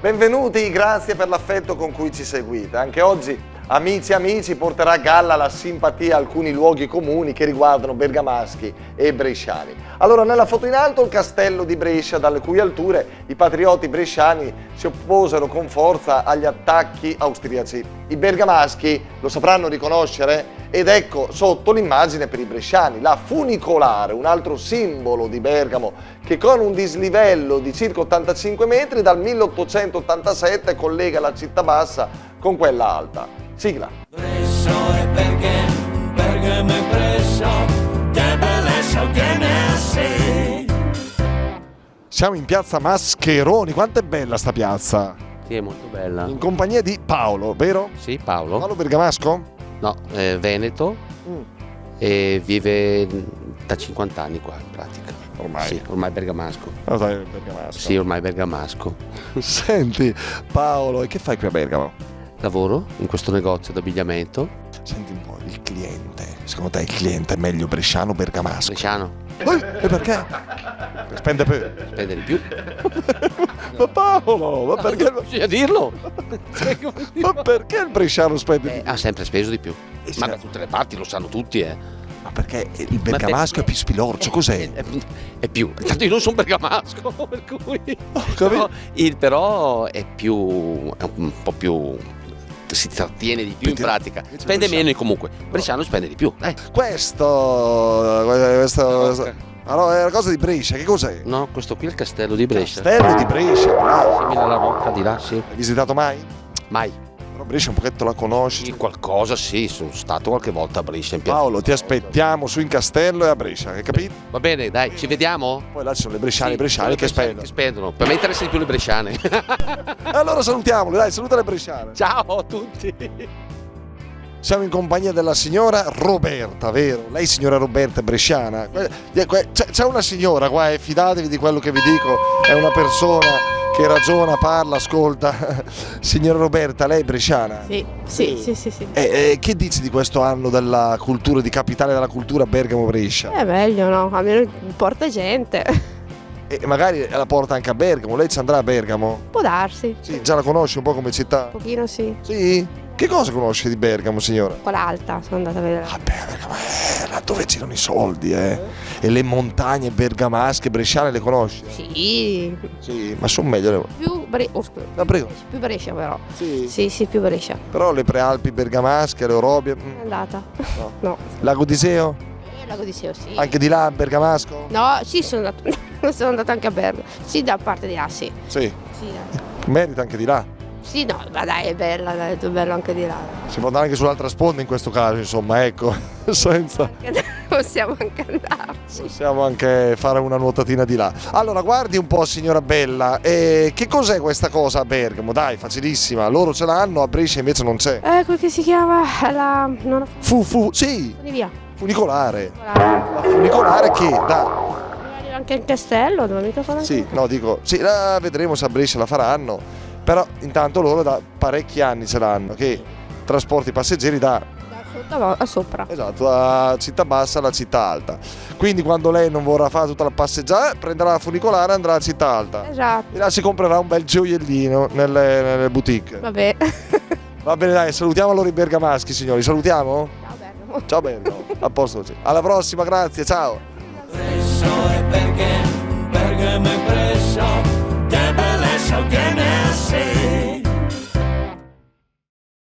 Benvenuti, grazie per l'affetto con cui ci seguite. Anche oggi, amici, porterà a galla la simpatia a alcuni luoghi comuni che riguardano bergamaschi e bresciani. Allora, nella foto in alto il castello di Brescia, dalle cui alture i patrioti bresciani si opposero con forza agli attacchi austriaci. I bergamaschi lo sapranno riconoscere? Ed ecco sotto l'immagine per i bresciani, la funicolare, un altro simbolo di Bergamo che con un dislivello di circa 85 metri dal 1887 collega la città bassa con quella alta. Sigla. Brescia e perché, Bergamo e Brescia, che bellezza che ne sei. Siamo in piazza Mascheroni, quanto è bella sta piazza! Sì, è molto bella. In compagnia di Paolo, vero? Sì, Paolo. Paolo bergamasco? No, è veneto e vive da 50 anni qua in pratica. Ormai. Sì, ormai bergamasco. No, sai, bergamasco. Sì, ormai bergamasco. Senti, Paolo, e che fai qui a Bergamo? Lavoro in questo negozio d'abbigliamento. Senti un po', il cliente. Secondo te il cliente è meglio bresciano o bergamasco? Bresciano. E perché? Spende più. Spende di più. Ma Paolo, ma perché? Bisogna dirlo. Ma perché il bresciano spende di più? Ha sempre speso di più. sì. Ma da tutte le parti lo sanno tutti, Ma perché il bergamasco è più spilorcio, cos'è? È più. Tanto io non sono bergamasco, per cui. capito. Però è più. È un po' più. Si trattiene di più in pratica. Spende meno comunque. Bresciano spende di più. Questo allora, è una cosa di Brescia, che cos'è? No, questo qui è il castello di Brescia. Castello di Brescia, bravo. Simile alla rocca di là, sì. Hai visitato mai? Mai. Però Brescia un pochetto la conosci. Sì, qualcosa sì, sono stato qualche volta a Brescia in piazza. Paolo, ti aspettiamo su in castello e a Brescia, hai capito? Va bene, dai, ci vediamo? Poi là ci sono le bresciane, Sì, i bresciani che spendono. Che spendono. Per me interessano di più le bresciane. Allora salutiamoli, dai, saluta le bresciane. Ciao a tutti. Siamo in compagnia della signora Roberta, vero? Lei signora Roberta è bresciana? C'è una signora qua, fidatevi di quello che vi dico, è una persona che ragiona, parla, ascolta. Signora Roberta, lei è bresciana? Sì. Che dici di questo anno della cultura, di capitale della cultura Bergamo-Brescia? È meglio, no? Almeno porta gente. E magari la porta anche a Bergamo, lei ci andrà a Bergamo? Può darsi. Sì, già la conosci un po' come città? Un pochino sì. Sì? Che cosa conosci di Bergamo, signora? Quella alta, sono andata a vedere. Bergamo è là dove c'erano i soldi, E le montagne bergamasche, bresciane le conosci? Sì. Sì, ma sono meglio le... Più scusa. La prego. Più Brescia però. Sì. Sì, più Brescia. Però le prealpi bergamasche, le Orobie... È andata. No. No. Lago di Seo? Lago di Seo, sì. Anche di là, bergamasco? No, sì, sono andata anche a Bergamo. Sì, da parte di là, sì. Sì. Sì, dai. Merita anche di là. Sì, no, ma dai, è bella, dai, è bello anche di là. Si può andare anche sull'altra sponda in questo caso, insomma, ecco. Senza... Possiamo anche andarci. Possiamo anche fare una nuotatina di là. Allora, guardi un po', signora Bella, che cos'è questa cosa a Bergamo? Dai, facilissima. Loro ce l'hanno, a Brescia invece non c'è. Quel che si chiama la... non Sì, via. funicolare. Voilà. La funicolare che, dai. Arriva anche il castello, dove mica fanno Sì, no, dico, sì, la vedremo se a Brescia la faranno. Però intanto loro da parecchi anni ce l'hanno, che trasporti passeggeri da sotto a sopra. esatto, da città bassa alla città alta. Quindi quando lei non vorrà fare tutta la passeggiata, prenderà la funicolare e andrà alla città alta. Esatto. E là si comprerà un bel gioiellino nelle boutique. Vabbè. Va bene, dai, salutiamo allora i bergamaschi, signori. Salutiamo? Ciao Bergamo. Ciao Bergamo. A posto così. Alla prossima, grazie, ciao. Brescia e perché, Bergamo e Brescia, che bellezza che ne sei.